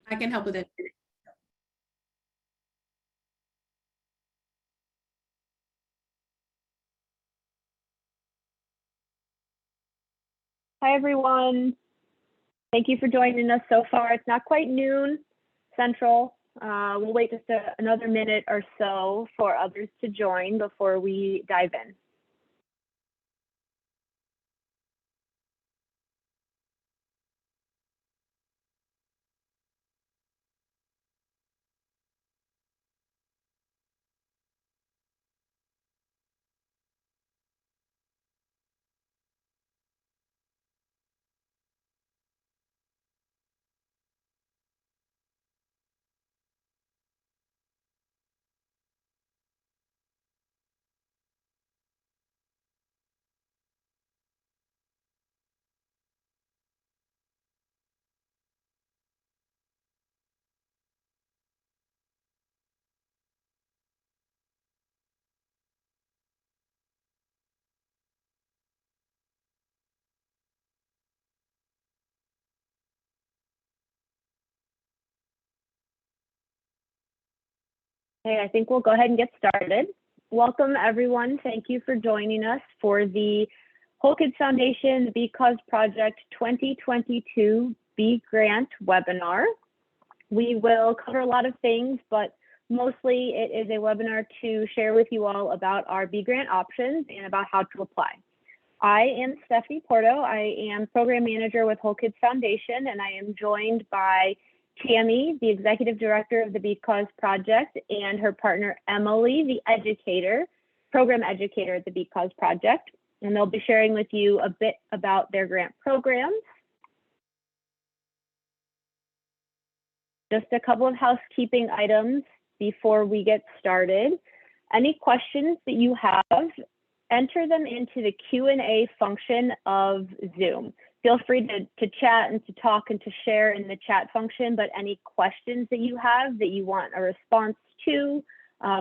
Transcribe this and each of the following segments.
I can help with it. Hi, everyone. Thank you for joining us so far. It's not quite noon Central. We'll wait just another minute or so for others to join before we dive in. Okay, I think we'll go ahead and get started. Welcome, everyone. Thank you for joining us for the Whole Kids Foundation Because Project 2022 Bee Grant webinar. We will cover a lot of things, but mostly it is a webinar to share with you all about our Bee Grant options and about how to apply. I am Stephanie Porto. I am program manager with Whole Kids Foundation, and I am joined by Tammy, the executive director of the Because Project, and her partner Emily, the educator, program educator at the Because Project. And they'll be sharing with you a bit about their grant programs. Just a couple of housekeeping items before we get started. Any questions that you have, enter them into the Q&A function of Zoom. Feel free to chat and to talk and to share in the chat function, but any questions that you have that you want a response to,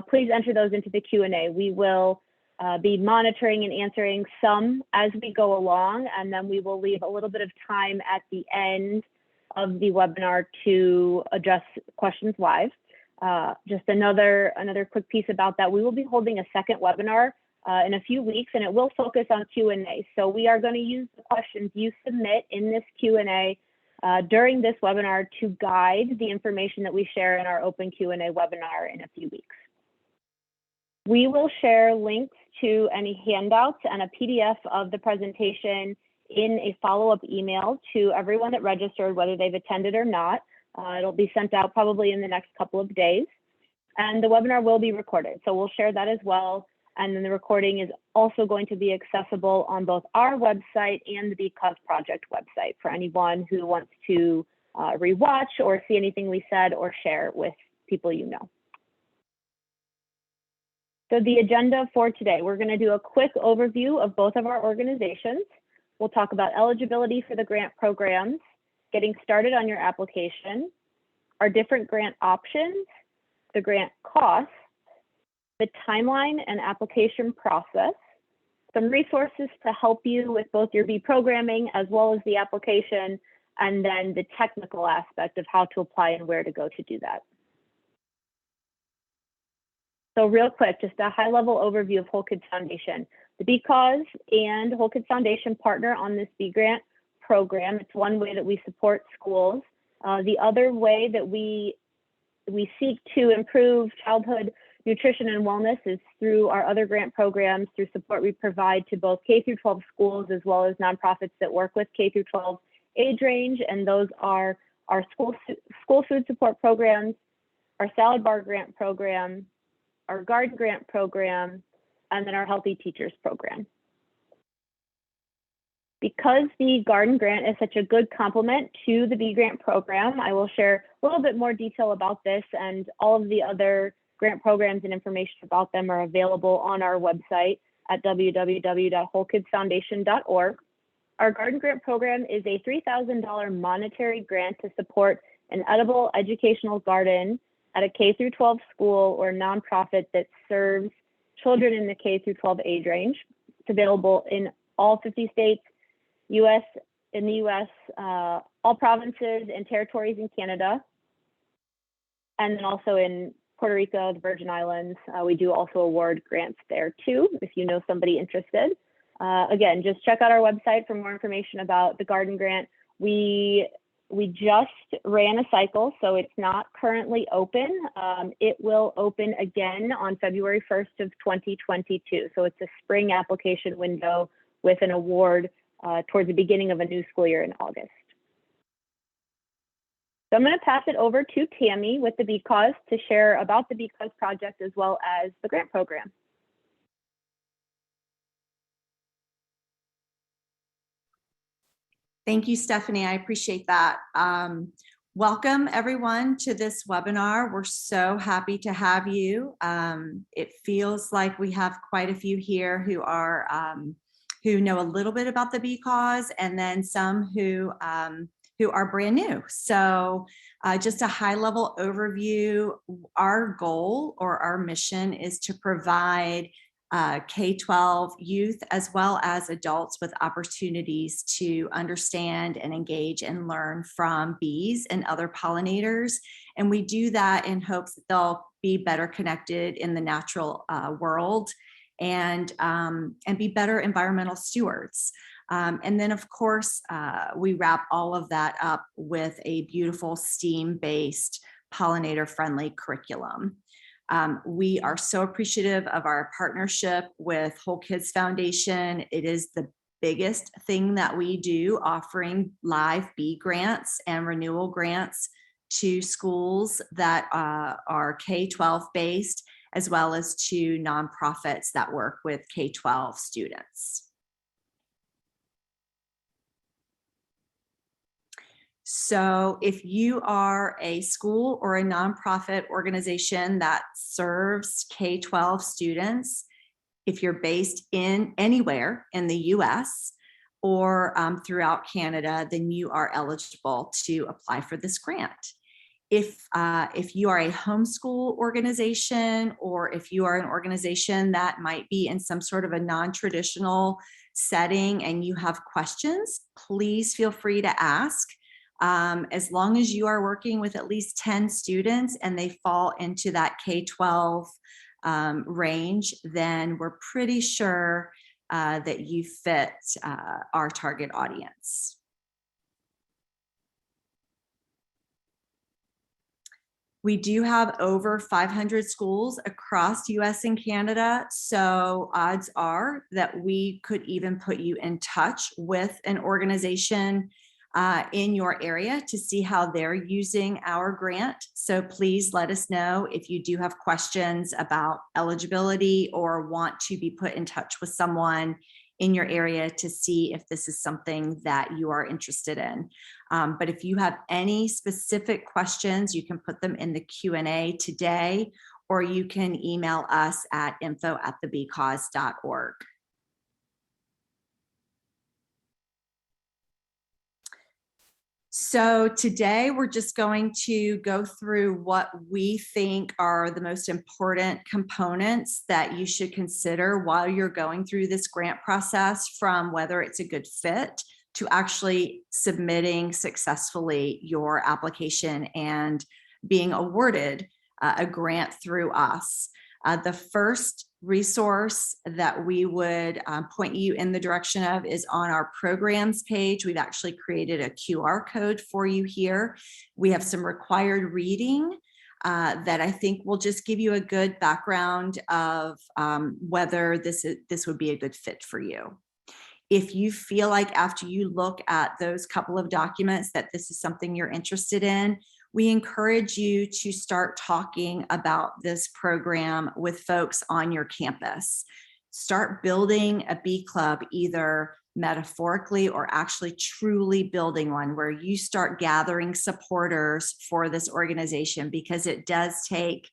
please enter those into the Q&A. We will be monitoring and answering some as we go along, and then we will leave a little bit of time at the end of the webinar to address questions live. Just another quick piece about that, we will be holding a second webinar in a few weeks, and it will focus on Q&A. So we are going to use the questions you submit in this Q&A during this webinar to guide the information that we share in our open Q&A webinar in a few weeks. We will share links to any handouts and a PDF of the presentation in a follow-up email to everyone that registered, whether they've attended or not. It'll be sent out probably in the next couple of days. And the webinar will be recorded, so we'll share that as well. And then the recording is also going to be accessible on both our website and the Because Project website for anyone who wants to rewatch or see anything we said or share with people you know. So the agenda for today, we're going to do a quick overview of both of our organizations. We'll talk about eligibility for the grant programs, getting started on your application, our different grant options, the grant costs, the timeline and application process, some resources to help you with both your Bee programming as well as the application, and then the technical aspect of how to apply and where to go to do that. So real quick, just a high-level overview of Whole Kids Foundation. The Because and Whole Kids Foundation partner on this Bee Grant program. It's one way that we support schools. The other way that we seek to improve childhood nutrition and wellness is through our other grant programs, through support we provide to both K through 12 schools as well as nonprofits that work with K through 12 age range. And those are our school food support programs, our salad bar grant program, our garden grant program, and then our Healthy Teachers program. Because the garden grant is such a good complement to the Bee Grant program, I will share a little bit more detail about this, and all of the other grant programs and information about them are available on our website at www.wholekidsfoundation.org. Our garden grant program is a $3,000 monetary grant to support an edible educational garden at a K through 12 school or nonprofit that serves children in the K through 12 age range. It's available in all 50 states, in the US, all provinces and territories in Canada. And then also in Puerto Rico, the Virgin Islands, we do also award grants there too, if you know somebody interested. Again, just check out our website for more information about the Garden Grant. We just ran a cycle, so it's not currently open. It will open again on February 1st of 2022. So it's a spring application window with an award towards the beginning of a new school year in August. So I'm going to pass it over to Tammy with the BCause to share about the BCause project as well as the grant program. Thank you, Stephanie. I appreciate that. Welcome everyone to this webinar. We're so happy to have you. It feels like we have quite a few here who are who know a little bit about the BCause, and then some who are brand new. So just a high-level overview. Our goal or our mission is to provide K-12 youth as well as adults with opportunities to understand and engage and learn from bees and other pollinators. And we do that in hopes that they'll be better connected in the natural world and be better environmental stewards. And then, of course, we wrap all of that up with a beautiful STEAM-based pollinator-friendly curriculum. We are so appreciative of our partnership with Whole Kids Foundation. It is the biggest thing that we do, offering live bee grants and renewal grants to schools that are K-12 based, as well as to nonprofits that work with K-12 students. So if you are a school or a nonprofit organization that serves K-12 students, if you're based in anywhere in the US or throughout Canada, then you are eligible to apply for this grant. If you are a homeschool organization, or if you are an organization that might be in some sort of a non-traditional setting and you have questions, please feel free to ask. As long as you are working with at least 10 students and they fall into that K-12 range, then we're pretty sure that you fit our target audience. We do have over 500 schools across US and Canada, so odds are that we could even put you in touch with an organization in your area to see how they're using our grant. So please let us know if you do have questions about eligibility or want to be put in touch with someone in your area to see if this is something that you are interested in. But if you have any specific questions, you can put them in the Q&A today, or you can email us at info@thebcause.org. So today we're just going to go through what we think are the most important components that you should consider while you're going through this grant process, from whether it's a good fit to actually submitting successfully your application and being awarded a grant through us. The first resource that we would point you in the direction of is on our programs page. We've actually created a QR code for you here. We have some required reading that I think will just give you a good background of whether this would be a good fit for you. If you feel like after you look at those couple of documents that this is something you're interested in, we encourage you to start talking about this program with folks on your campus. Start building a bee club, either metaphorically or actually truly building one, where you start gathering supporters for this organization, because it does take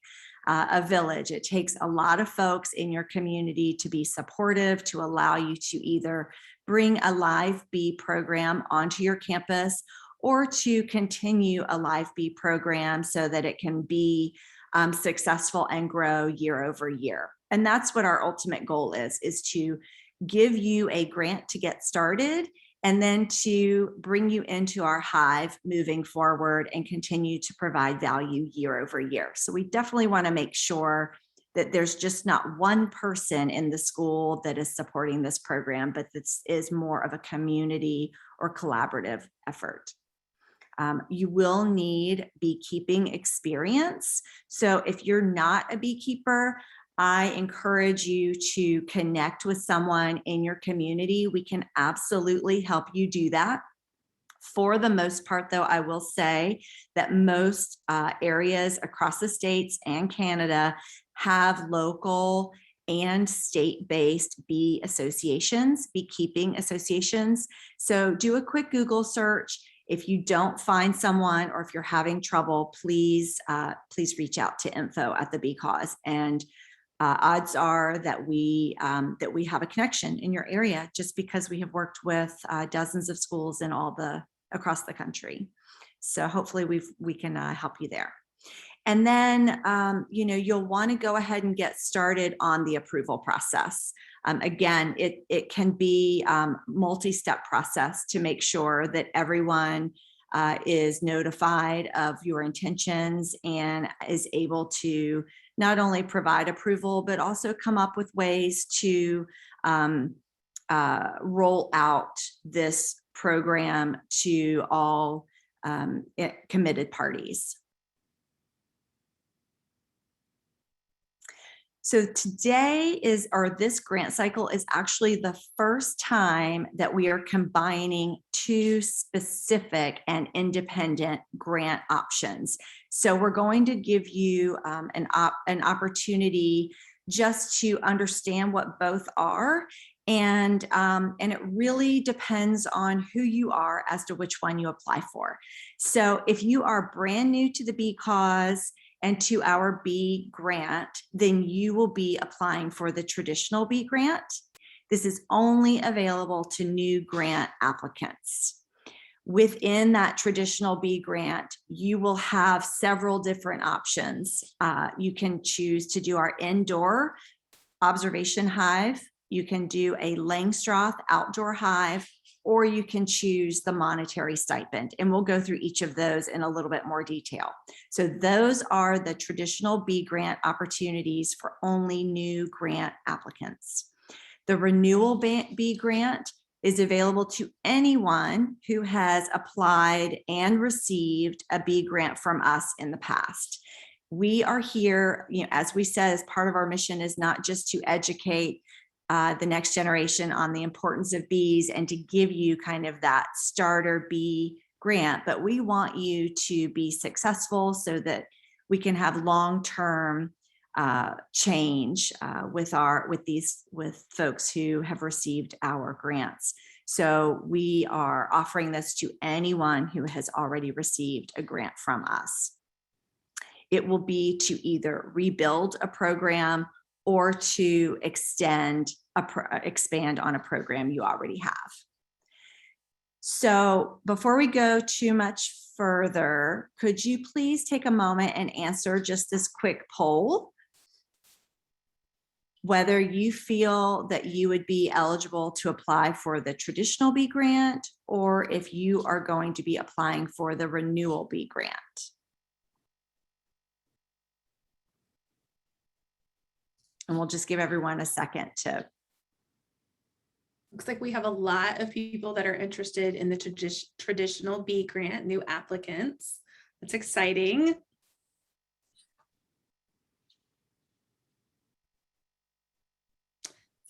a village. It takes a lot of folks in your community to be supportive, to allow you to either bring a live bee program onto your campus or to continue a live bee program so that it can be successful and grow year over year. And that's what our ultimate goal is to give you a grant to get started and then to bring you into our hive moving forward and continue to provide value year over year. So we definitely want to make sure that there's just not one person in the school that is supporting this program, but this is more of a community or collaborative effort. You will need beekeeping experience. So if you're not a beekeeper, I encourage you to connect with someone in your community. We can absolutely help you do that. For the most part, though, I will say that most areas across the states and Canada have local and state-based bee associations, beekeeping associations. So do a quick Google search. If you don't find someone, or if you're having trouble, please reach out to info@thebeecause, and odds are that we have a connection in your area, just because we have worked with dozens of schools in across the country. So hopefully we can help you there. And then, you'll want to go ahead and get started on the approval process. Again, it can be multi-step process to make sure that everyone is notified of your intentions and is able to not only provide approval, but also come up with ways to roll out this program to all committed parties. So this grant cycle is actually the first time that we are combining two specific and independent grant options. So we're going to give you an opportunity just to understand what both are. And it really depends on who you are as to which one you apply for. So if you are brand new to the Bee Cause and to our bee grant, then you will be applying for the traditional bee grant. This is only available to new grant applicants. Within that traditional bee grant, you will have several different options. You can choose to do our indoor observation hive. You can do a Langstroth outdoor hive, or you can choose the monetary stipend. And we'll go through each of those in a little bit more detail. So those are the traditional bee grant opportunities for only new grant applicants. The renewal bee grant is available to anyone who has applied and received a bee grant from us in the past. We are here, as we said, as part of our mission is not just to educate the next generation on the importance of bees and to give you kind of that starter bee grant, but we want you to be successful so that we can have long-term change with folks who have received our grants. So we are offering this to anyone who has already received a grant from us. It will be to either rebuild a program or to expand on a program you already have. So before we go too much further, could you please take a moment and answer just this quick poll? Whether you feel that you would be eligible to apply for the traditional bee grant, or if you are going to be applying for the renewal bee grant. And we'll just give everyone a second to. Looks like we have a lot of people that are interested in the traditional bee grant, new applicants. That's exciting.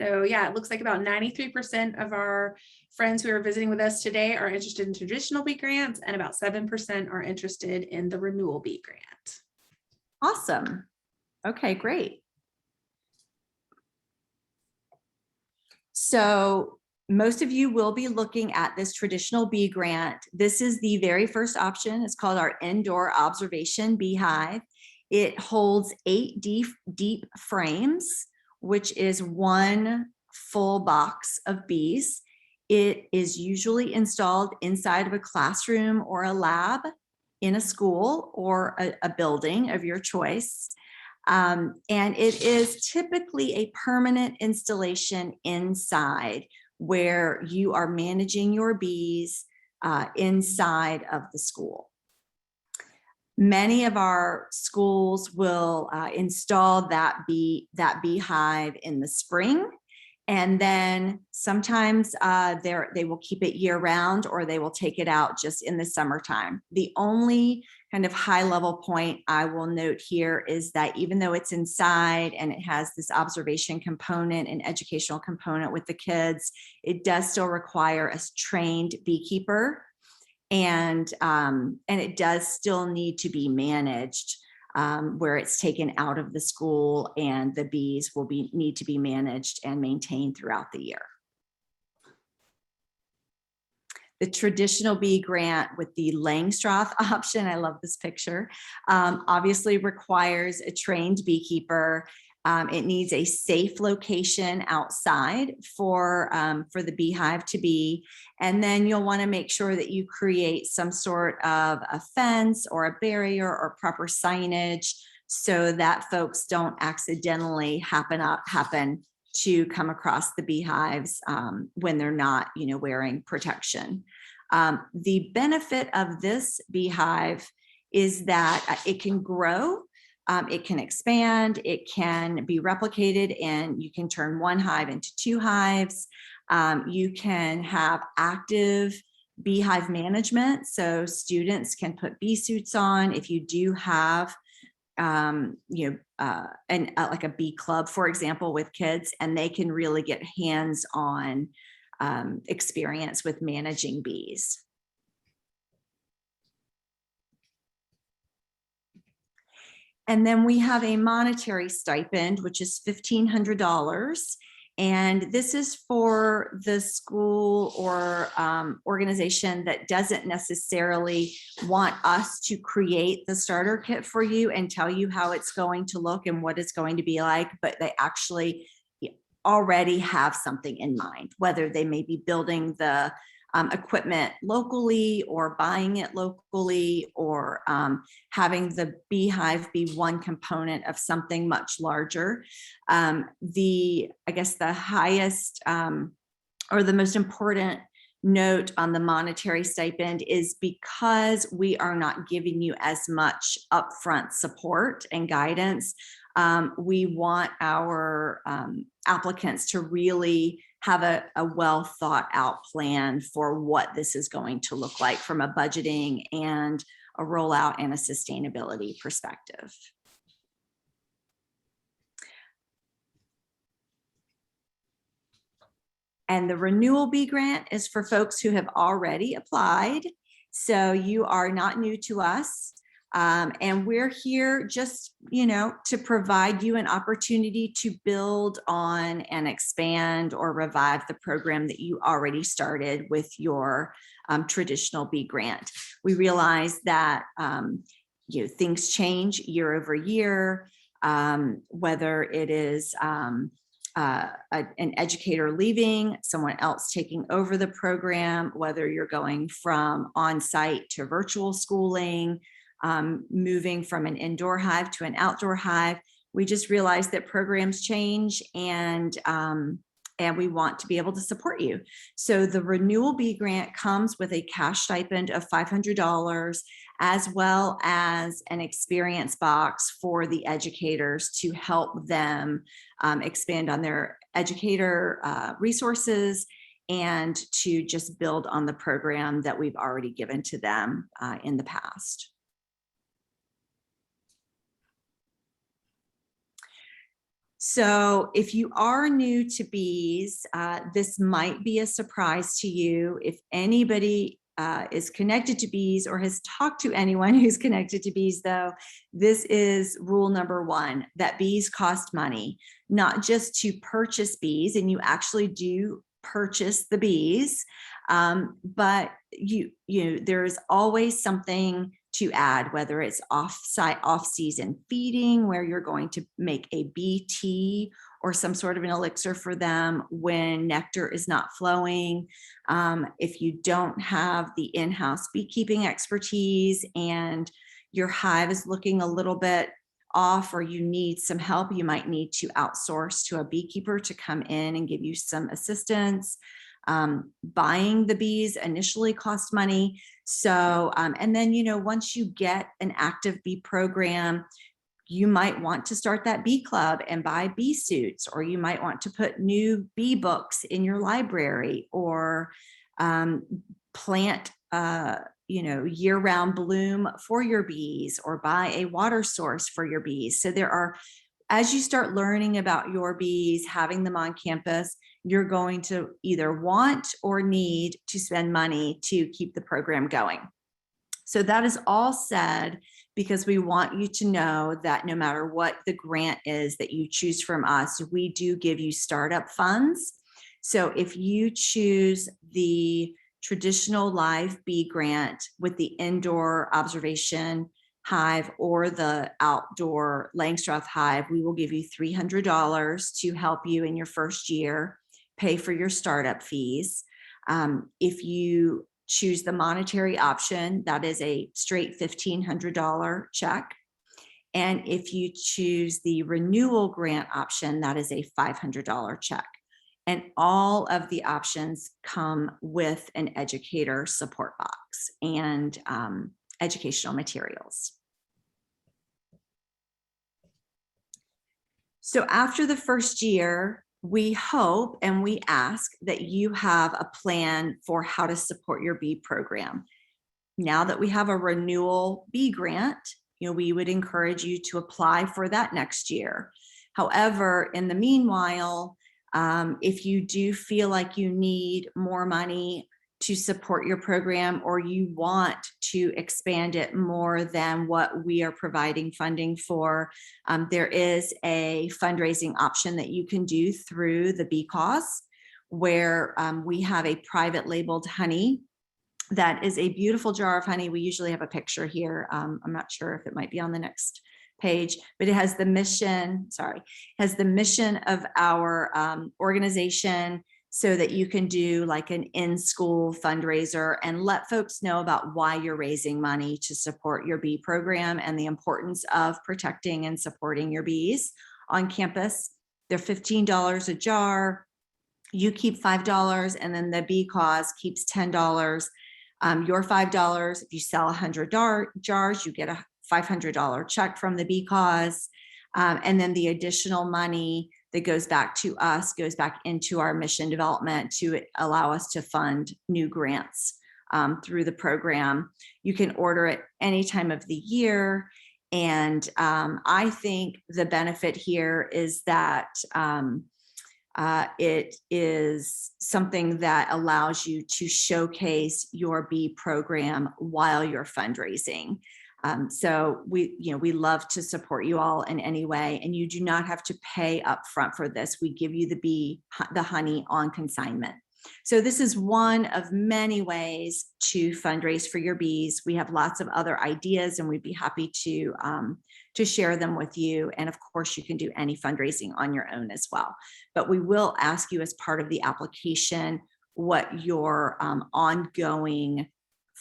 So yeah, it looks like about 93% of our friends who are visiting with us today are interested in traditional bee grants, and about 7% are interested in the renewal bee grant. Awesome. Okay, great. So most of you will be looking at this traditional bee grant. This is the very first option. It's called our indoor observation beehive. It holds 8 deep frames, which is one full box of bees. It is usually installed inside of a classroom or a lab in a school or a building of your choice. And it is typically a permanent installation inside where you are managing your bees inside of the school. Many of our schools will install that beehive in the spring, and then sometimes they will keep it year round, or they will take it out just in the summertime. The only kind of high level point I will note here is that even though it's inside and it has this observation component and educational component with the kids, it does still require a trained beekeeper. And it does still need to be managed where it's taken out of the school, and the bees will need to be managed and maintained throughout the year. The traditional bee grant with the Langstroth option, I love this picture, obviously requires a trained beekeeper. It needs a safe location outside for the beehive to be. And then you'll want to make sure that you create some sort of a fence or a barrier or proper signage so that folks don't accidentally happen to come across the beehives when they're not, wearing protection. The benefit of this beehive is that it can grow. It can expand, it can be replicated, and you can turn one hive into 2 hives. You can have active beehive management, so students can put bee suits on if you do have like a bee club, for example, with kids, and they can really get hands-on experience with managing bees. And then we have a monetary stipend, which is $1,500. And this is for the school or organization that doesn't necessarily want us to create the starter kit for you and tell you how it's going to look and what it's going to be like, but they actually already have something in mind, whether they may be building the equipment locally or buying it locally, or having the beehive be one component of something much larger. I guess the highest or the most important note on the monetary stipend is because we are not giving you as much upfront support and guidance. We want our applicants to really have a well thought out plan for what this is going to look like from a budgeting and a rollout and a sustainability perspective. And the renewal bee grant is for folks who have already applied. So you are not new to us. And we're here just, to provide you an opportunity to build on and expand or revive the program that you already started with your traditional bee grant. We realize that, things change year over year, whether it is an educator leaving, someone else taking over the program, whether you're going from on-site to virtual schooling, moving from an indoor hive to an outdoor hive. We just realized that programs change, and we want to be able to support you. So the renewal bee grant comes with a cash stipend of $500, as well as an experience box for the educators to help them expand on their educator resources and to just build on the program that we've already given to them in the past. So if you are new to bees, this might be a surprise to you. If anybody is connected to bees or has talked to anyone who's connected to bees, though, this is rule number 1, that bees cost money, not just to purchase bees, and you actually do purchase the bees, but there's always something to add, whether it's off-season feeding, where you're going to make a bee tea or some sort of an elixir for them when nectar is not flowing. If you don't have the in-house beekeeping expertise and your hive is looking a little bit off, or you need some help, you might need to outsource to a beekeeper to come in and give you some assistance. Buying the bees initially cost money. So, and then, once you get an active bee program, you might want to start that bee club and buy bee suits, or you might want to put new bee books in your library, or plant, year-round bloom for your bees, or buy a water source for your bees. So as you start learning about your bees, having them on campus, you're going to either want or need to spend money to keep the program going. So that is all said because we want you to know that no matter what the grant is that you choose from us, we do give you startup funds. So if you choose the traditional live bee grant with the indoor observation hive or the outdoor Langstroth hive, we will give you $300 to help you in your first year pay for your startup fees. If you choose the monetary option, that is a straight $1,500 check. And if you choose the renewal grant option, that is a $500 check. And all of the options come with an educator support box and educational materials. So after the first year, we hope and we ask that you have a plan for how to support your bee program. Now that we have a renewal bee grant, we would encourage you to apply for that next year. However, in the meanwhile, if you do feel like you need more money to support your program, or you want to expand it more than what we are providing funding for, there is a fundraising option that you can do through the Bee Cause, where we have a private labeled honey that is a beautiful jar of honey. We usually have a picture here. I'm not sure if it might be on the next page, but it has the mission, of our organization, so that you can do like an in-school fundraiser and let folks know about why you're raising money to support your bee program and the importance of protecting and supporting your bees on campus. They're $15 a jar. You keep $5, and then the Bee Cause keeps $10. Your $5, if you sell 100 jars, you get a $500 check from the Bee Cause. And then the additional money that goes back to us goes back into our mission development to allow us to fund new grants through the program. You can order it any time of the year. And I think the benefit here is that it is something that allows you to showcase your bee program while you're fundraising. So we love to support you all in any way, and you do not have to pay upfront for this. We give you the honey on consignment. So this is one of many ways to fundraise for your bees. We have lots of other ideas, and we'd be happy to share them with you. And of course, you can do any fundraising on your own as well. But we will ask you as part of the application what your ongoing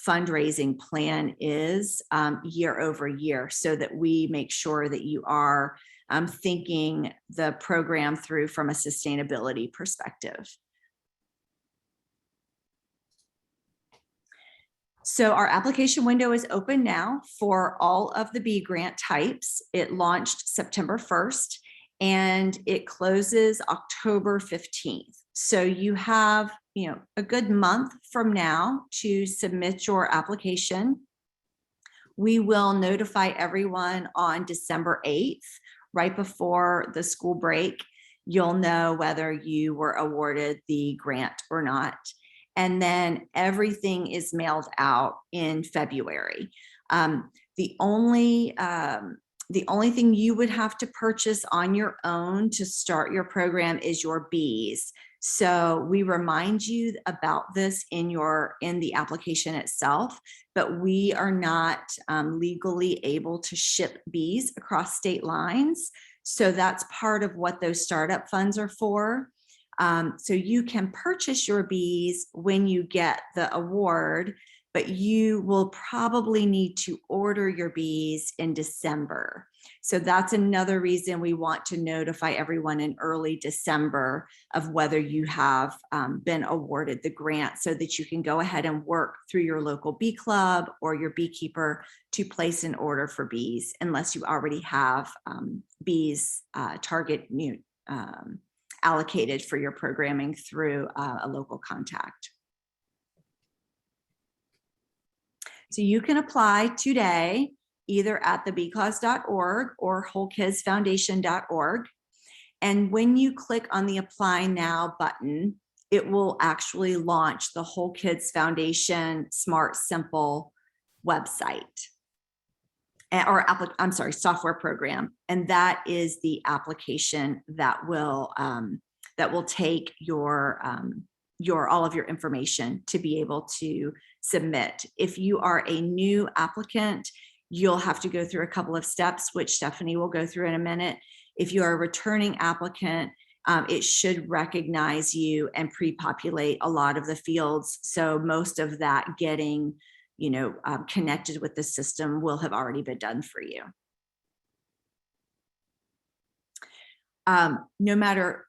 fundraising plan is year over year, so that we make sure that you are thinking the program through from a sustainability perspective. So our application window is open now for all of the bee grant types. It launched September 1st and it closes October 15th. So you have, a good month from now to submit your application. We will notify everyone on December 8th, right before the school break. You'll know whether you were awarded the grant or not. And then everything is mailed out in February. The only thing you would have to purchase on your own to start your program is your bees. So we remind you about this in the application itself, but we are not legally able to ship bees across state lines. So that's part of what those startup funds are for. So you can purchase your bees when you get the award, but you will probably need to order your bees in December. So that's another reason we want to notify everyone in early December of whether you have been awarded the grant, so that you can go ahead and work through your local bee club or your beekeeper to place an order for bees, unless you already have bees allocated for your programming through a local contact. So you can apply today, either at thebeecause.org or wholekidsfoundation.org. And when you click on the Apply Now button, it will actually launch the Whole Kids Foundation Smart Simple website. Software program. And that is the application that will take your all of your information to be able to submit. If you are a new applicant, you'll have to go through a couple of steps, which Stephanie will go through in a minute. If you are a returning applicant, it should recognize you and pre-populate a lot of the fields. So most of that getting, connected with the system will have already been done for you. No matter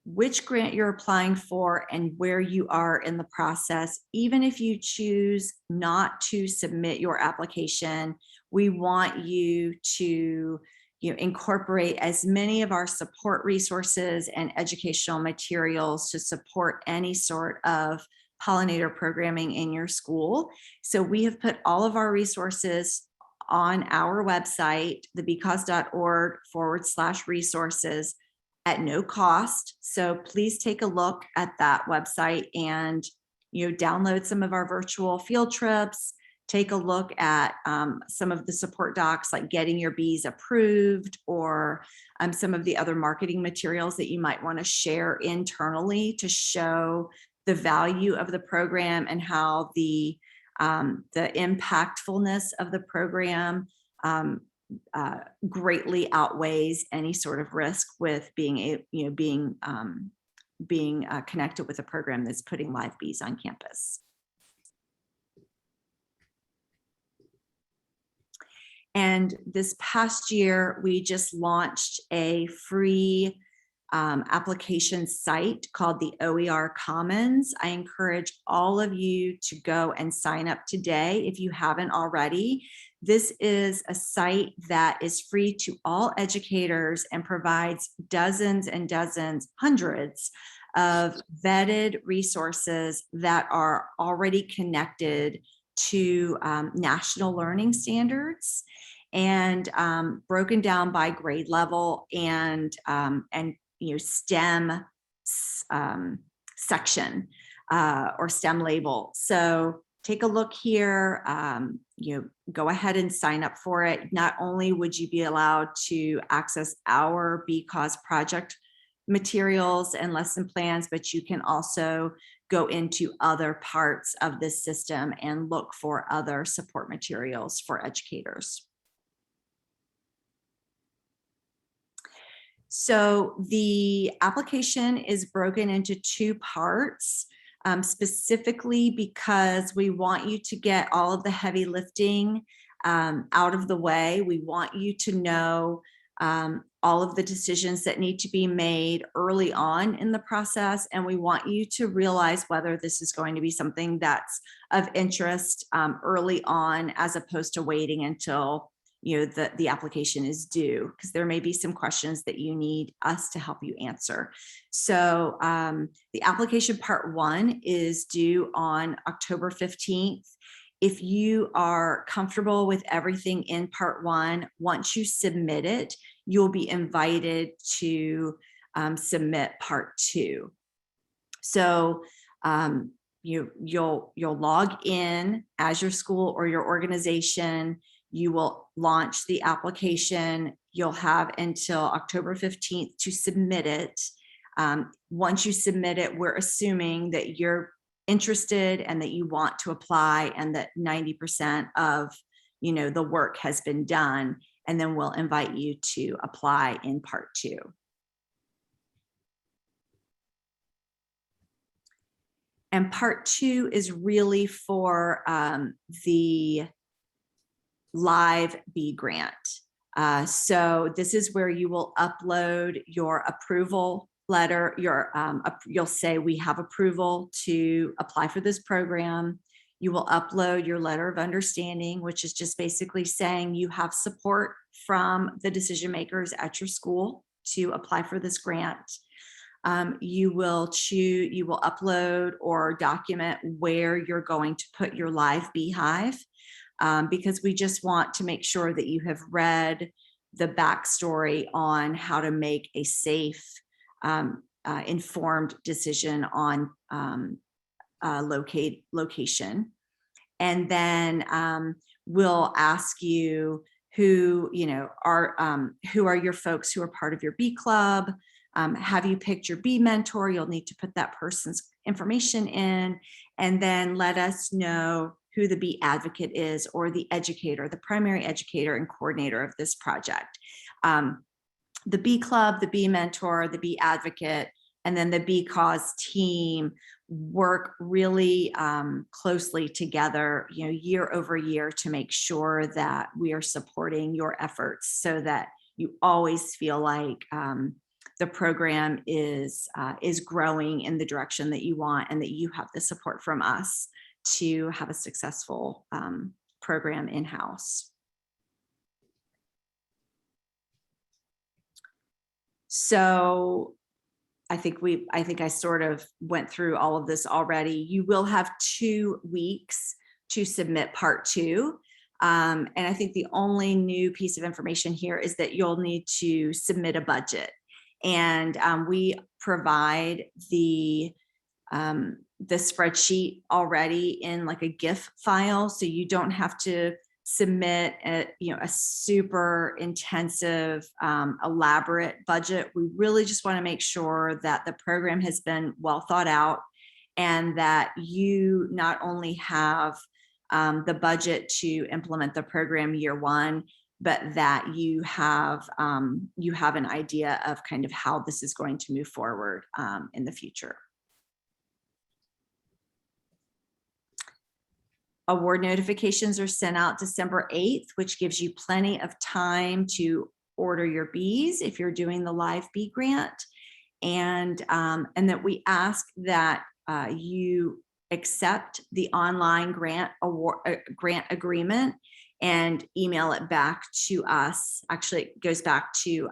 which grant you're applying for and where you are in the process, even if you choose not to submit your application, we want you to incorporate as many of our support resources and educational materials to support any sort of pollinator programming in your school. So we have put all of our resources on our website, thebeecause.org/resources, at no cost. So please take a look at that website and download some of our virtual field trips. Take a look at some of the support docs, like getting your bees approved, or some of the other marketing materials that you might want to share internally to show the value of the program and how the impactful of the program greatly outweighs any sort of risk with being connected with a program that's putting live bees on campus. And this past year, we just launched a free application site called the OER Commons. I encourage all of you to go and sign up today if you haven't already. This is a site that is free to all educators and provides dozens and dozens, hundreds of vetted resources that are already connected to national learning standards and broken down by grade level and STEM section or STEM label. So take a look here, go ahead and sign up for it. Not only would you be allowed to access our BCause project materials and lesson plans, but you can also go into other parts of this system and look for other support materials for educators. So the application is broken into two parts, specifically because we want you to get all of the heavy lifting out of the way. We want you to know all of the decisions that need to be made early on in the process. And we want you to realize whether this is going to be something that's of interest early on, as opposed to waiting until the application is due, because there may be some questions that you need us to help you answer. So the application part 1 is due on October 15th. If you are comfortable with everything in part 1, once you submit it, you'll be invited to submit part 2. So you'll log in as your school or your organization. You will launch the application. You'll have until October 15th to submit it. Once you submit it, we're assuming that you're interested and that you want to apply, and that 90% of the work has been done, and then we'll invite you to apply in part 2. And part 2 is really for the Live Bee grant. So this is where you will upload your approval letter, you'll say we have approval to apply for this program. You will upload your letter of understanding, which is just basically saying you have support from the decision makers at your school to apply for this grant. You will upload or document where you're going to put your live beehive, because we just want to make sure that you have read the backstory on how to make a safe, informed decision on location. And then we'll ask you who are your folks who are part of your bee club. Have you picked your bee mentor? You'll need to put that person's information in, and then let us know who the bee advocate is, or the educator, the primary educator and coordinator of this project. The bee club, the bee mentor, the bee advocate, and then the Bee Cause team work really closely together, year over year, to make sure that we are supporting your efforts, so that you always feel like the program is growing in the direction that you want, and that you have the support from us to have a successful program in-house. So I think I sort of went through all of this already. You will have 2 weeks to submit part 2. And I think the only new piece of information here is that you'll need to submit a budget. And we provide the spreadsheet already in like a GIF file, so you don't have to submit a super intensive, elaborate budget. We really just want to make sure that the program has been well thought out, and that you not only have the budget to implement the program year 1, but that you have an idea of kind of how this is going to move forward in the future. Award notifications are sent out December 8th, which gives you plenty of time to order your bees if you're doing the Live Bee grant. And that we ask that you accept the online grant agreement and email it back to us. Actually, it goes back to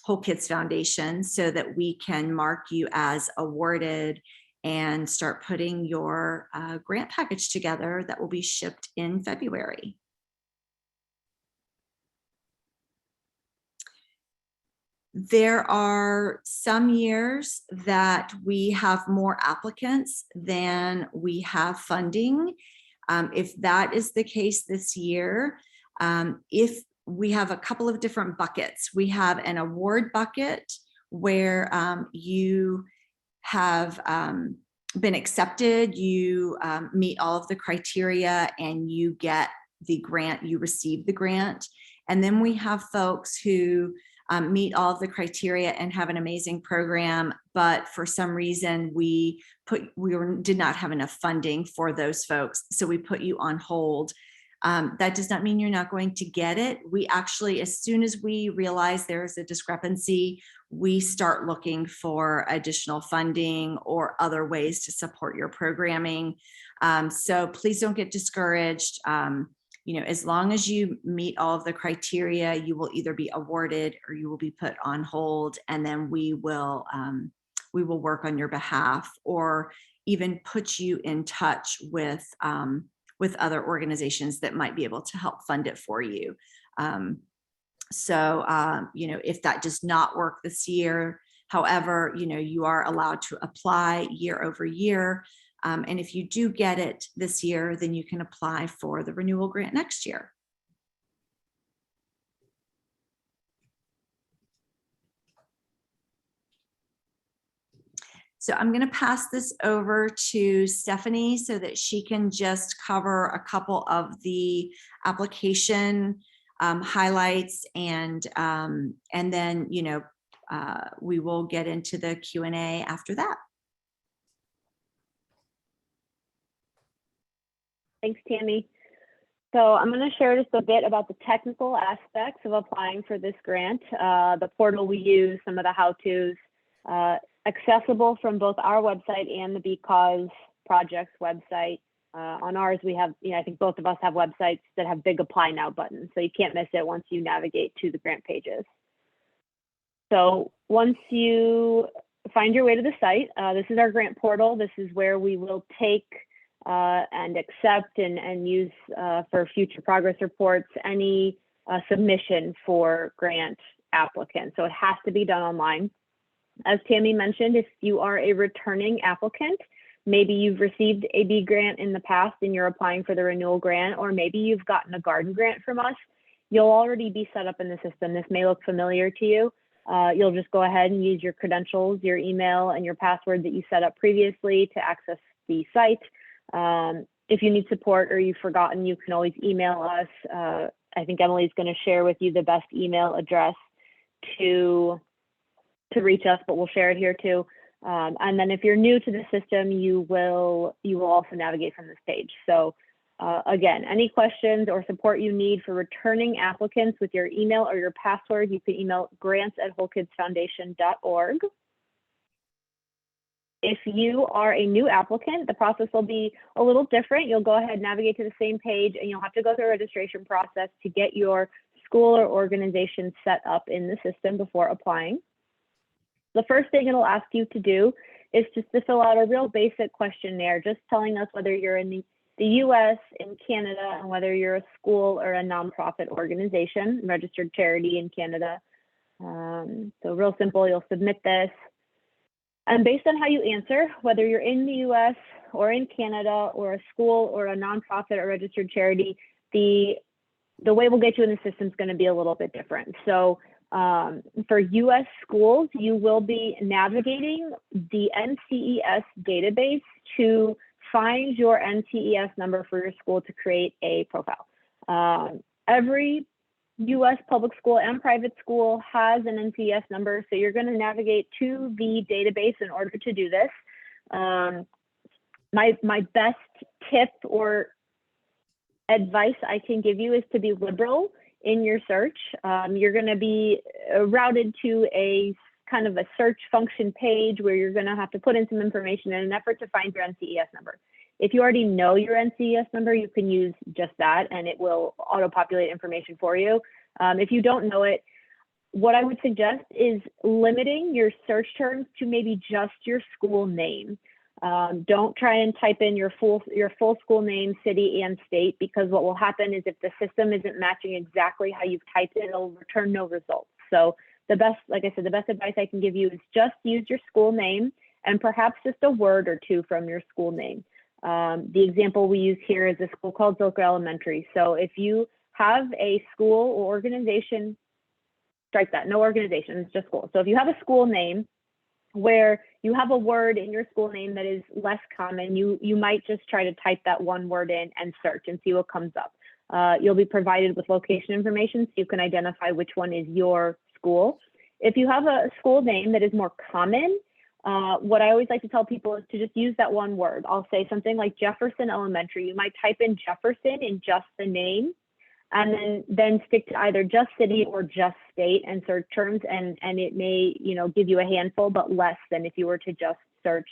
Whole Kids Foundation, so that we can mark you as awarded and start putting your grant package together that will be shipped in February. There are some years that we have more applicants than we have funding. If that is the case this year, if we have a couple of different buckets, we have an award bucket where you have been accepted, you meet all of the criteria, and you get the grant, you receive the grant. And then we have folks who meet all of the criteria and have an amazing program, but for some reason we did not have enough funding for those folks, so we put you on hold. That does not mean you're not going to get it. We actually, as soon as we realize there is a discrepancy, we start looking for additional funding or other ways to support your programming. So please don't get discouraged. As long as you meet all of the criteria, you will either be awarded or you will be put on hold, and then we will work on your behalf, or even put you in touch with other organizations that might be able to help fund it for you. If that does not work this year, however, you are allowed to apply year over year. And if you do get it this year, then you can apply for the renewal grant next year. So I'm going to pass this over to Stephanie so that she can just cover a couple of the application highlights, and then we will get into the Q&A after that. Thanks, Tammy. So I'm going to share just a bit about the technical aspects of applying for this grant. The portal we use, some of the how-tos, accessible from both our website and the Because Project's website. On ours, we have, I think both of us have websites that have big apply now buttons, so you can't miss it once you navigate to the grant pages. So once you find your way to the site, this is our grant portal. This is where we will take and accept and use for future progress reports any submission for grant applicants. So it has to be done online. As Tammy mentioned, if you are a returning applicant, maybe you've received a B grant in the past and you're applying for the renewal grant, or maybe you've gotten a garden grant from us, you'll already be set up in the system. This may look familiar to you. You'll just go ahead and use your credentials, your email, and your password that you set up previously to access the site. If you need support or you've forgotten, you can always email us. I think Emily's going to share with you the best email address to reach us, but we'll share it here too. And then if you're new to the system, you will also navigate from this page. So again, any questions or support you need for returning applicants with your email or your password, you can email grants@wholekidsfoundation.org. If you are a new applicant, the process will be a little different. You'll go ahead and navigate to the same page, and you'll have to go through a registration process to get your school or organization set up in the system before applying. The first thing it'll ask you to do is just to fill out a real basic questionnaire, just telling us whether you're in the US, in Canada, and whether you're a school or a nonprofit organization, registered charity in Canada. So real simple, you'll submit this. And based on how you answer, whether you're in the US or in Canada or a school or a nonprofit or registered charity, the way we'll get you in the system is going to be a little bit different. So for US schools, you will be navigating the NCES database to find your NCES number for your school to create a profile. Every US public school and private school has an NCES number, so you're going to navigate to the database in order to do this. My best tip or advice I can give you is to be liberal in your search. You're going to be routed to a kind of a search function page where you're going to have to put in some information in an effort to find your NCES number. If you already know your NCES number, you can use just that and it will auto-populate information for you. If you don't know it, what I would suggest is limiting your search terms to maybe just your school name. Don't try and type in your full school name, city, and state, because what will happen is if the system isn't matching exactly how you've typed it, it'll return no results. So the best, like I said, the best advice I can give you is just use your school name and perhaps just a word or two from your school name. The example we use here is a school called Zilker Elementary. So if you have a school or organization, strike that, no organization, it's just school. So if you have a school name where you have a word in your school name that is less common, you might just try to type that one word in and search and see what comes up. You'll be provided with location information so you can identify which one is your school. If you have a school name that is more common, what I always like to tell people is to just use that one word. I'll say something like Jefferson Elementary. You might type in Jefferson in just the name, and then stick to either just city or just state and search terms, and it may give you a handful, but less than if you were to just search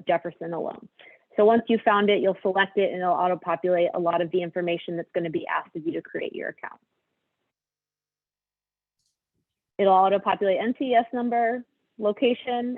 Jefferson alone. So once you found it, you'll select it and it'll auto-populate a lot of the information that's going to be asked of you to create your account. It'll auto-populate NCES number, location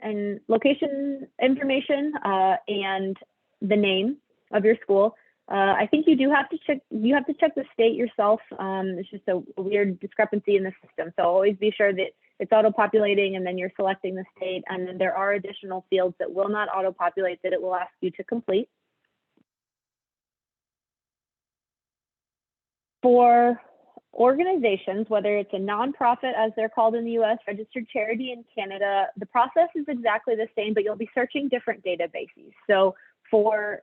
information, and the name of your school. I think you do have to check. You have to check the state yourself. It's just a weird discrepancy in the system. So always be sure that it's auto-populating and then you're selecting the state. And then there are additional fields that will not auto-populate that it will ask you to complete. For organizations, whether it's a nonprofit, as they're called in the US, registered charity in Canada, the process is exactly the same, but you'll be searching different databases. So for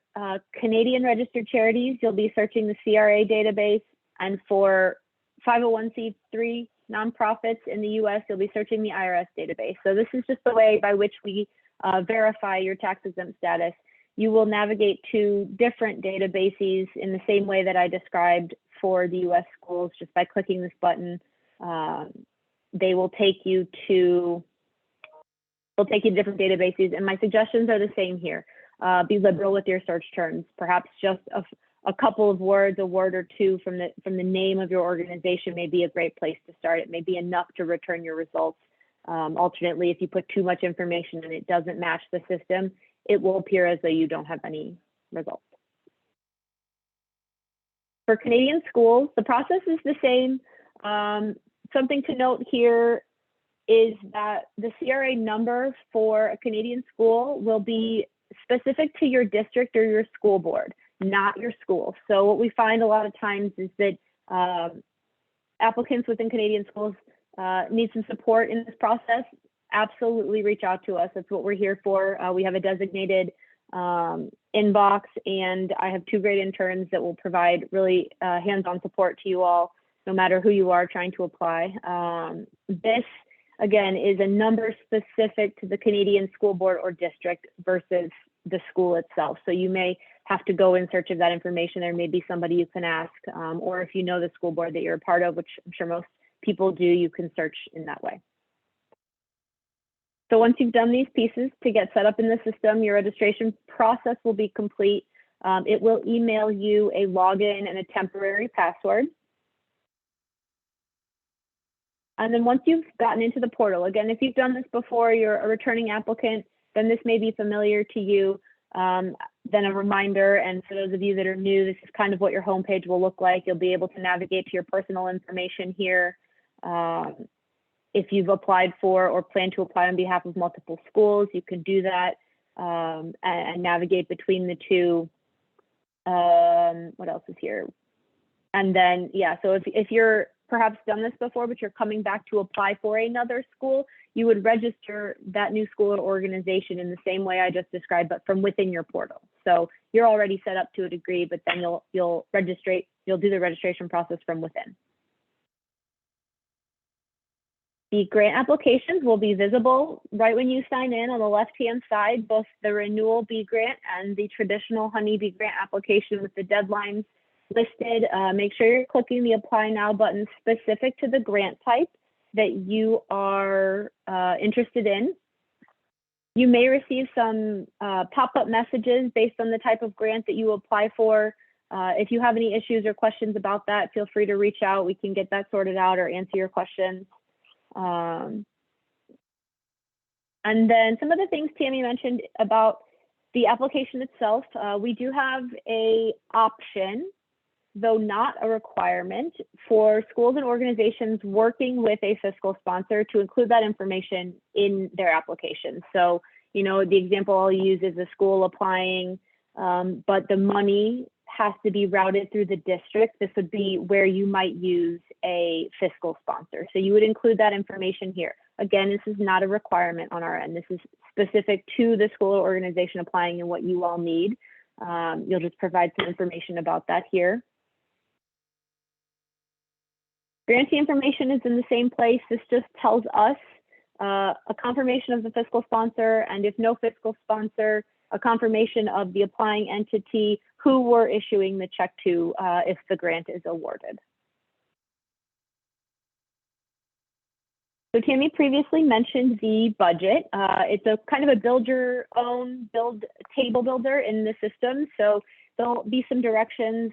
Canadian registered charities, you'll be searching the CRA database, and for 501c3 nonprofits in the US, you'll be searching the IRS database. So this is just the way by which we verify your tax exempt status. you will navigate to different databases in the same way that I described for the US schools, just by clicking this button. They will take you to different databases, and my suggestions are the same here. Be liberal with your search terms. Perhaps just a couple of words, a word or two from the name of your organization may be a great place to start. It may be enough to return your results. Alternately, if you put too much information and it doesn't match the system, it will appear as though you don't have any results. For Canadian schools, the process is the same. Something to note here is that the CRA number for a Canadian school will be specific to your district or your school board, not your school. So what we find a lot of times is that applicants within Canadian schools need some support in this process. Absolutely reach out to us. That's what we're here for. We have a designated inbox, and I have 2 great interns that will provide really hands-on support to you all, no matter who you are trying to apply. This, again, is a number specific to the Canadian school board or district versus the school itself. So you may have to go in search of that information. There may be somebody you can ask, or if you know the school board that you're a part of, which I'm sure most people do, you can search in that way. So once you've done these pieces to get set up in the system, your registration process will be complete. It will email you a login and a temporary password. And then once you've gotten into the portal, again, if you've done this before, you're a returning applicant, then this may be familiar to you. Then a reminder, and for those of you that are new, this is kind of what your homepage will look like. You'll be able to navigate to your personal information here. If you've applied for or plan to apply on behalf of multiple schools, you can do that and navigate between the two. What else is here? And then, yeah, so if you're perhaps done this before, but you're coming back to apply for another school, you would register that new school or organization in the same way I just described, but from within your portal. So you're already set up to a degree, but then you'll do the registration process from within. The grant applications will be visible right when you sign in on the left-hand side, both the renewal B grant and the traditional Honeybee grant application with the deadlines listed. Make sure you're clicking the Apply Now button specific to the grant type that you are interested in. You may receive some pop-up messages based on the type of grant that you apply for. If you have any issues or questions about that, feel free to reach out. We can get that sorted out or answer your questions. And then some of the things Tammy mentioned about the application itself, we do have an option, though not a requirement, for schools and organizations working with a fiscal sponsor to include that information in their application. So, you know, the example I'll use is a school applying, but the money has to be routed through the district. This would be where you might use a fiscal sponsor. So you would include that information here. Again, this is not a requirement on our end. This is specific to the school or organization applying and what you all need. You'll just provide some information about that here. Grantee information is in the same place. This just tells us a confirmation of the fiscal sponsor, and if no fiscal sponsor, a confirmation of the applying entity who we're issuing the check to if the grant is awarded. So Tammy previously mentioned the budget. It's a kind of a build your own table builder in the system. So there'll be some directions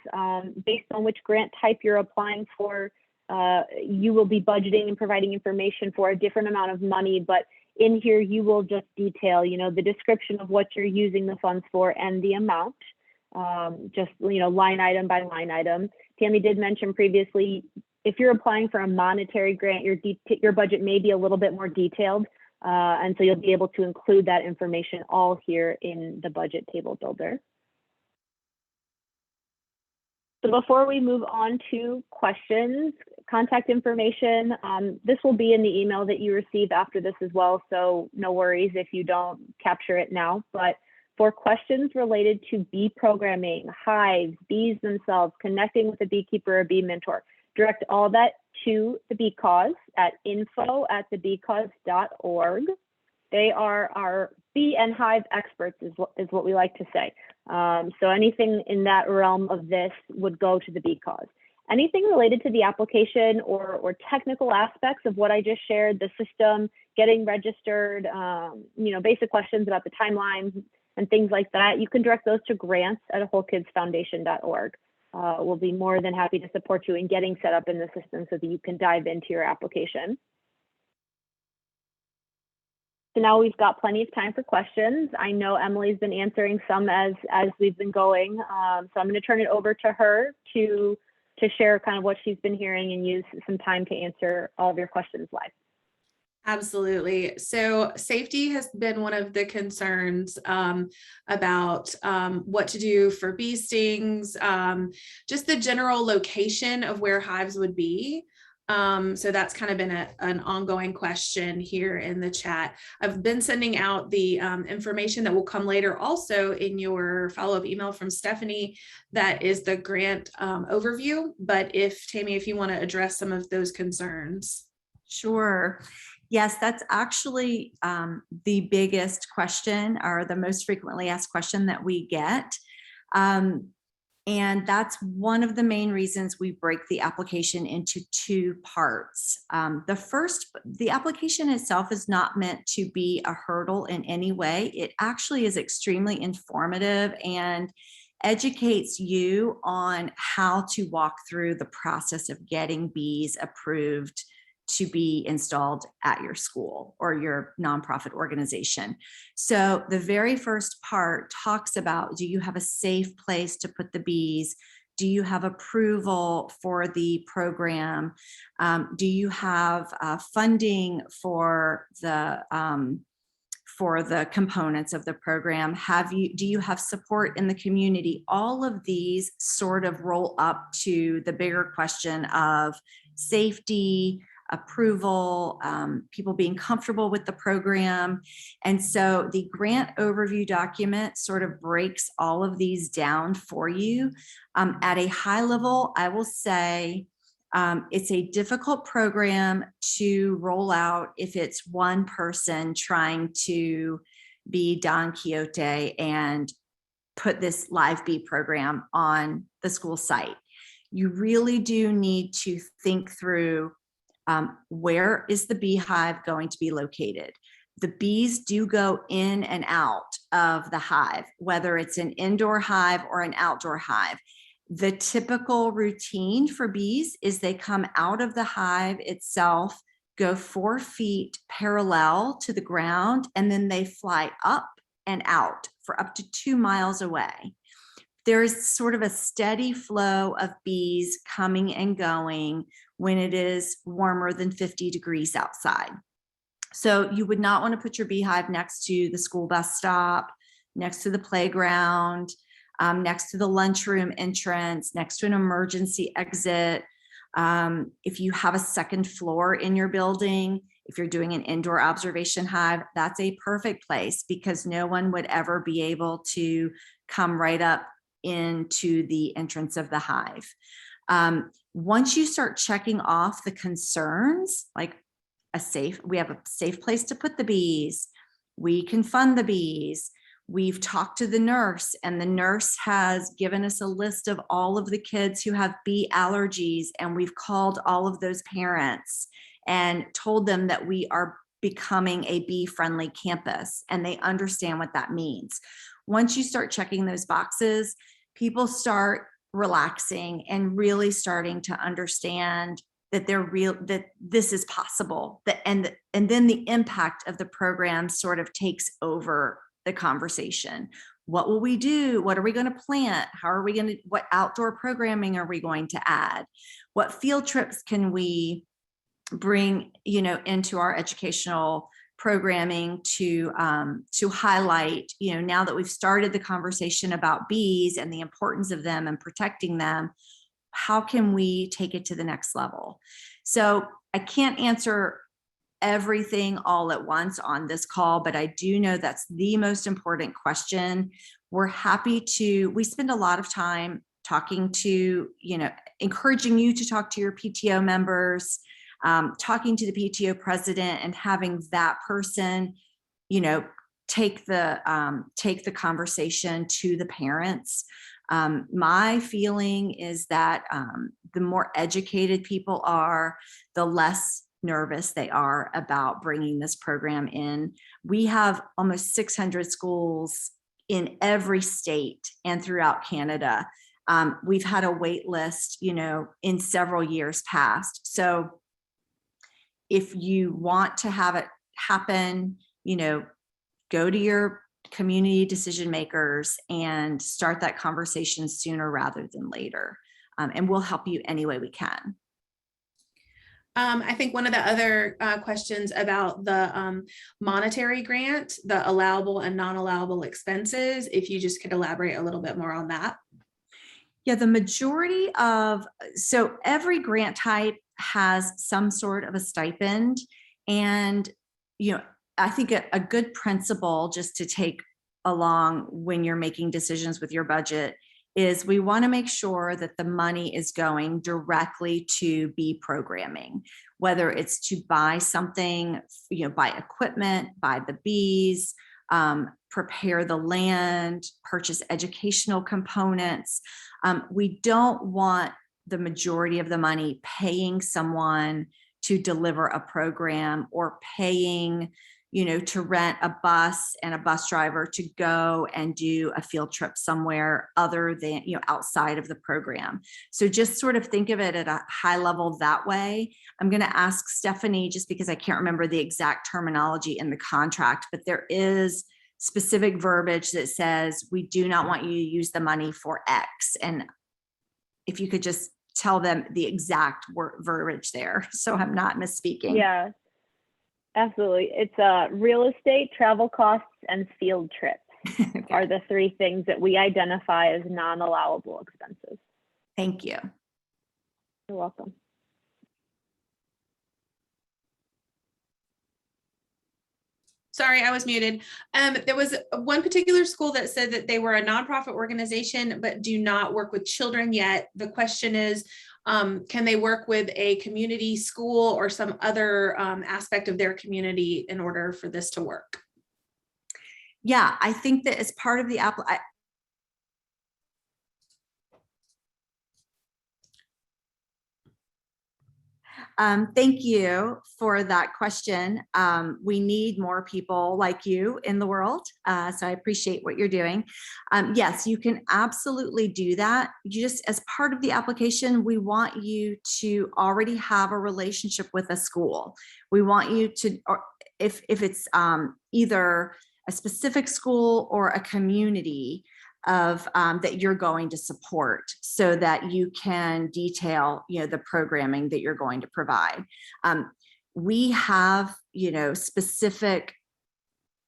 based on which grant type you're applying for. You will be budgeting and providing information for a different amount of money, but in here you will just detail, you know, the description of what you're using the funds for and the amount, just, you know, line item by line item. Tammy did mention previously, if you're applying for a monetary grant, your budget may be a little bit more detailed, and so you'll be able to include that information all here in the budget table builder. So before we move on to questions, contact information, this will be in the email that you receive after this as well, so no worries if you don't capture it now. But for questions related to bee programming, hives, bees themselves, connecting with a beekeeper or bee mentor, direct all that to the Bee Cause at info@thebeecause.org. They are our bee and hive experts is what we like to say. So anything in that realm of this would go to the bee cause. Anything related to the application or technical aspects of what I just shared, the system, getting registered, basic questions about the timelines and things like that, you can direct those to grants@wholekidsfoundation.org. We'll be more than happy to support you in getting set up in the system so that you can dive into your application. So now we've got plenty of time for questions. I know Emily's been answering some as we've been going. So I'm going to turn it over to her to share kind of what she's been hearing and use some time to answer all of your questions live. Absolutely. So safety has been one of the concerns about what to do for bee stings, just the general location of where hives would be. So that's kind of been an ongoing question here in the chat. I've been sending out the information that will come later also in your follow-up email from Stephanie. That is the grant overview. But Tammy, if you want to address some of those concerns. Sure. Yes, that's actually the biggest question, or the most frequently asked question that we get. And that's one of the main reasons we break the application into two parts. The application itself is not meant to be a hurdle in any way. It actually is extremely informative and educates you on how to walk through the process of getting bees approved to be installed at your school or your nonprofit organization. So the very first part talks about, do you have a safe place to put the bees? Do you have approval for the program? Do you have funding for the components of the program? Do you have support in the community? All of these sort of roll up to the bigger question of safety, approval, people being comfortable with the program. And so the grant overview document sort of breaks all of these down for you. At a high level, I will say it's a difficult program to roll out if it's one person trying to be Don Quixote and put this live bee program on the school site. You really do need to think through where is the beehive going to be located? The bees do go in and out of the hive, whether it's an indoor hive or an outdoor hive. The typical routine for bees is they come out of the hive itself, go 4 feet parallel to the ground, and then they fly up and out for up to 2 miles away. There's sort of a steady flow of bees coming and going when it is warmer than 50 degrees outside. So you would not want to put your beehive next to the school bus stop, next to the playground, next to the lunchroom entrance, next to an emergency exit. If you have a second floor in your building, if you're doing an indoor observation hive, that's a perfect place because no one would ever be able to come right up into the entrance of the hive. Once you start checking off the concerns, like we have a safe place to put the bees, we can fund the bees, we've talked to the nurse, and the nurse has given us a list of all of the kids who have bee allergies, and we've called all of those parents and told them that we are becoming a bee-friendly campus, and they understand what that means. Once you start checking those boxes, people start relaxing and really starting to understand that that this is possible, and then the impact of the program sort of takes over the conversation. What will we do? What are we going to plant? What outdoor programming are we going to add? What field trips can we bring, into our educational programming to highlight, now that we've started the conversation about bees and the importance of them and protecting them, how can we take it to the next level? So I can't answer everything all at once on this call, but I do know that's the most important question. We spend a lot of time talking to, encouraging you to talk to your PTO members, talking to the PTO president and having that person, take the conversation to the parents. My feeling is that the more educated people are, the less nervous they are about bringing this program in. We have almost 600 schools in every state and throughout Canada. We've had a wait list, in several years past. So if you want to have it happen, go to your community decision makers and start that conversation sooner rather than later. And we'll help you any way we can. I think one of the other questions about the monetary grant, the allowable and non-allowable expenses, if you just could elaborate a little bit more on that. Yeah, the majority of, so every grant type has some sort of a stipend. And, I think a good principle just to take along when you're making decisions with your budget is we want to make sure that the money is going directly to bee programming, whether it's to buy something, buy equipment, buy the bees, prepare the land, purchase educational components. We don't want the majority of the money paying someone to deliver a program or paying, to rent a bus and a bus driver to go and do a field trip somewhere other than, outside of the program. So just sort of think of it at a high level that way. I'm going to ask Stephanie, just because I can't remember the exact terminology in the contract, but there is specific verbiage that says we do not want you to use the money for X. And if you could just tell them the exact verbiage there, so I'm not misspeaking. Yeah, absolutely. It's real estate, travel costs, and field trips Okay. are the three things that we identify as non-allowable expenses. Thank you. You're welcome. Sorry, I was muted. There was one particular school that said that they were a nonprofit organization, but do not work with children yet. The question is, can they work with a community school or some other aspect of their community in order for this to work? Yeah, I think that as part of the thank you for that question. We need more people like you in the world. So I appreciate what you're doing. Yes, you can absolutely do that. You just, as part of the application, we want you to already have a relationship with a school. We want you to, or if it's either a specific school or a community of that you're going to support, so that you can detail, the programming that you're going to provide. We have, specific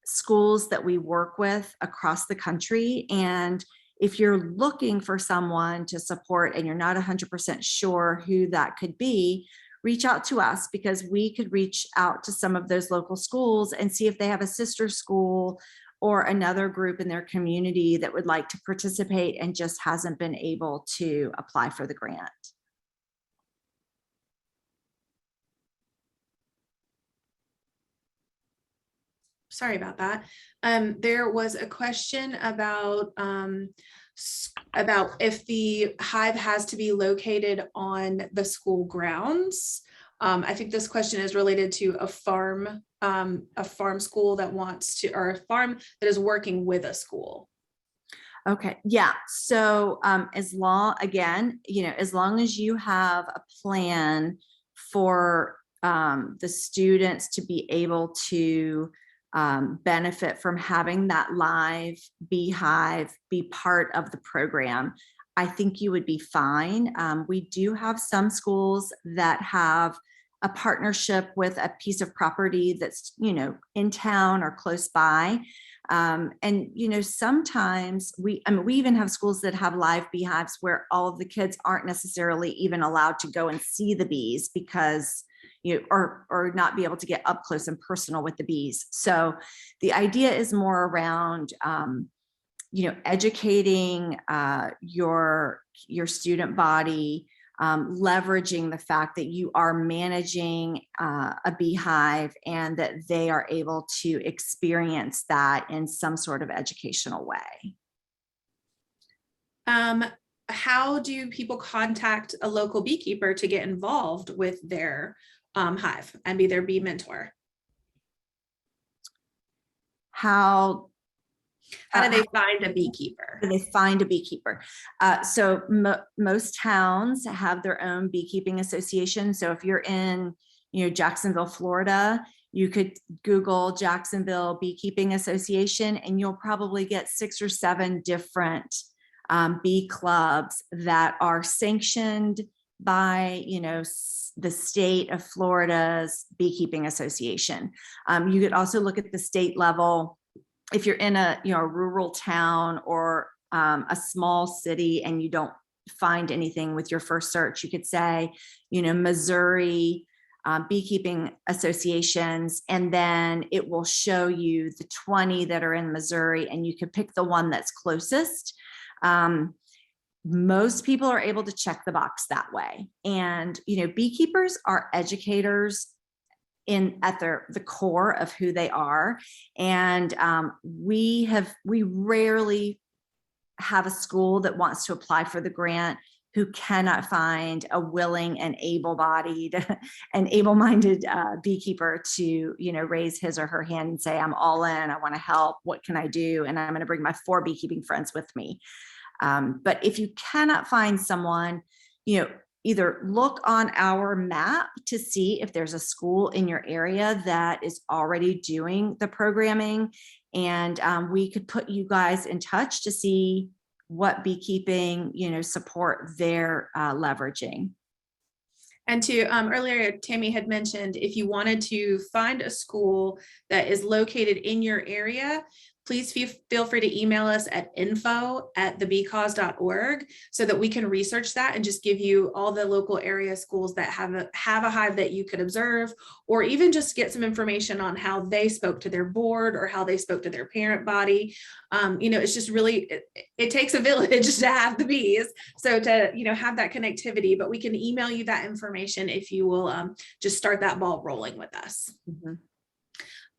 schools that we work with across the country. And if you're looking for someone to support and you're not 100% sure who that could be, reach out to us, because we could reach out to some of those local schools and see if they have a sister school or another group in their community that would like to participate and just hasn't been able to apply for the grant. Sorry about that. There was a question about if the hive has to be located on the school grounds. I think this question is related to a farm school that wants to, or a farm that is working with a school. Okay, yeah. So as long as you have a plan for the students to be able to benefit from having that live beehive be part of the program, I think you would be fine. We do have some schools that have a partnership with a piece of property that's, in town or close by. And, sometimes we even have schools that have live beehives where all of the kids aren't necessarily even allowed to go and see the bees because, or not be able to get up close and personal with the bees. So the idea is more around, educating your student body leveraging the fact that you are managing a beehive and that they are able to experience that in some sort of educational way. How do people contact a local beekeeper to get involved with their hive and be their bee mentor? How do they find a beekeeper? They find a beekeeper. So most towns have their own beekeeping association. So if you're in, Jacksonville, Florida, you could Google Jacksonville Beekeeping Association, and you'll probably get 6 or 7 different bee clubs that are sanctioned by, the state of Florida's Beekeeping Association. You could also look at the state level. If you're in a rural town or a small city and you don't find anything with your first search, you could say, Missouri beekeeping associations, and then it will show you the 20 that are in Missouri, and you could pick the one that's closest. Most people are able to check the box that way. And, beekeepers are educators at the core of who they are. And we rarely have a school that wants to apply for the grant who cannot find a willing and able-bodied and able-minded beekeeper to, raise his or her hand and say, I'm all in, I want to help, what can I do? And I'm going to bring my 4 beekeeping friends with me. But if you cannot find someone, either look on our map to see if there's a school in your area that is already doing the programming, and we could put you guys in touch to see what beekeeping, support they're leveraging. And to earlier, Tammy had mentioned, if you wanted to find a school that is located in your area, please feel free to email us at info@thebeecause.org so that we can research that and just give you all the local area schools that have a hive that you could observe, or even just get some information on how they spoke to their board or how they spoke to their parent body. It's just really, it takes a village to have the bees. So to, have that connectivity, but we can email you that information if you will just start that ball rolling with us. Mm-hmm.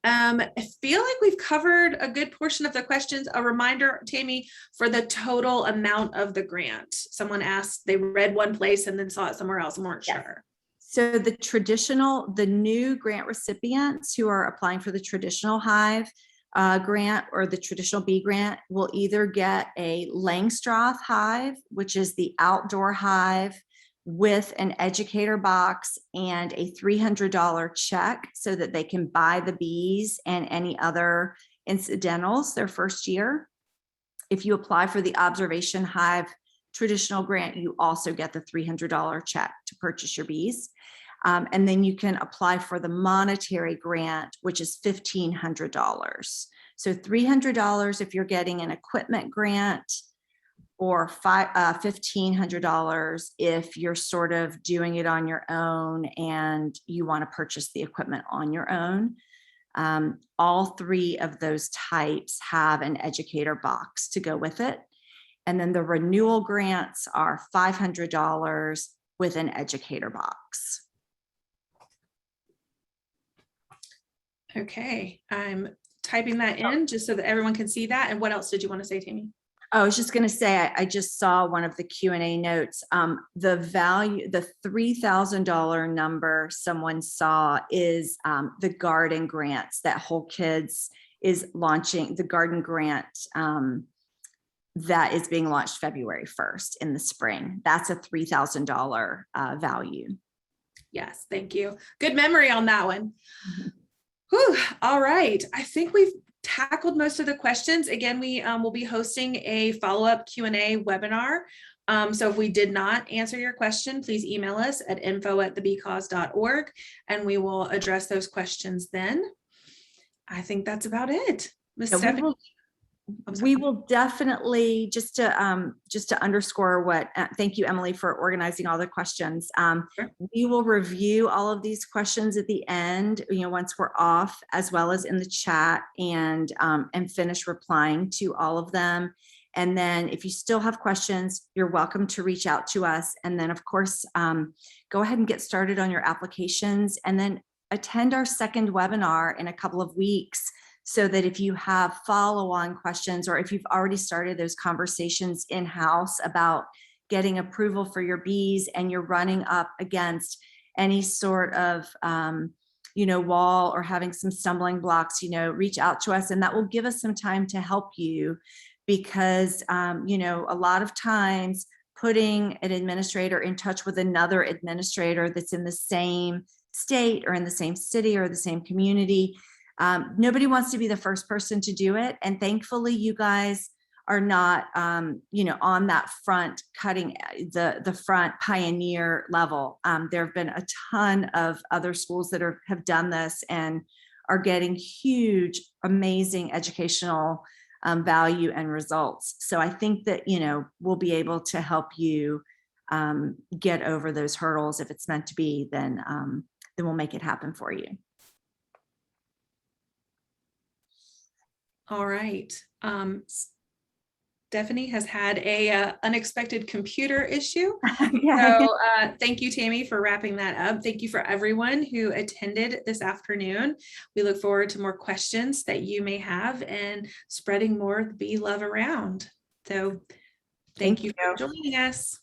I feel like we've covered a good portion of the questions. A reminder, Tammy, for the total amount of the grant. Someone asked, they read one place and then saw it somewhere else and weren't sure. So the new grant recipients who are applying for the traditional hive grant or the traditional bee grant will either get a Langstroth hive, which is the outdoor hive, with an educator box and a $300 check so that they can buy the bees and any other incidentals their first year. If you apply for the observation hive traditional grant, you also get the $300 check to purchase your bees. And then you can apply for the monetary grant, which is $1,500. So $300 if you're getting an equipment grant, or $1,500 if you're sort of doing it on your own and you want to purchase the equipment on your own. All 3 of those types have an educator box to go with it. And then the renewal grants are $500 with an educator box. Okay, I'm typing that in just so that everyone can see that. And what else did you want to say, Tammy? I was just going to say, I just saw one of the Q&A notes. The value, the $3,000 number someone saw is the garden grants that Whole Kids is launching, the garden grant that is being launched February 1st in the spring. That's a $3,000 value. Yes, thank you. Good memory on that one. Mm-hmm. Whew, all right, I think we've tackled most of the questions. Again, we will be hosting a follow-up Q&A webinar. So if we did not answer your question, please email us at info@thebeecause.org and we will address those questions then. I think that's about it. Ms. Stephanie. We will definitely, just to underscore what, thank you, Emily, for organizing all the questions. Sure. We will review all of these questions at the end, once we're off, as well as in the chat, and finish replying to all of them. And then if you still have questions, you're welcome to reach out to us. And then of course, go ahead and get started on your applications, and then attend our second webinar in a couple of weeks, so that if you have follow-on questions, or if you've already started those conversations in-house about getting approval for your bees and you're running up against any sort of wall or having some stumbling blocks, reach out to us, and that will give us some time to help you. Because a lot of times putting an administrator in touch with another administrator that's in the same state or in the same city or the same community, nobody wants to be the first person to do it. And thankfully you guys are not on that front cutting, the front pioneer level. There have been a ton of other schools that have done this and are getting huge, amazing educational value and results. So I think that, we'll be able to help you get over those hurdles. If it's meant to be, then we'll make it happen for you. All right. Stephanie has had a unexpected computer issue. So thank you, Tammy, for wrapping that up. Thank you for everyone who attended this afternoon. We look forward to more questions that you may have and spreading more bee love around. So thank you for joining us.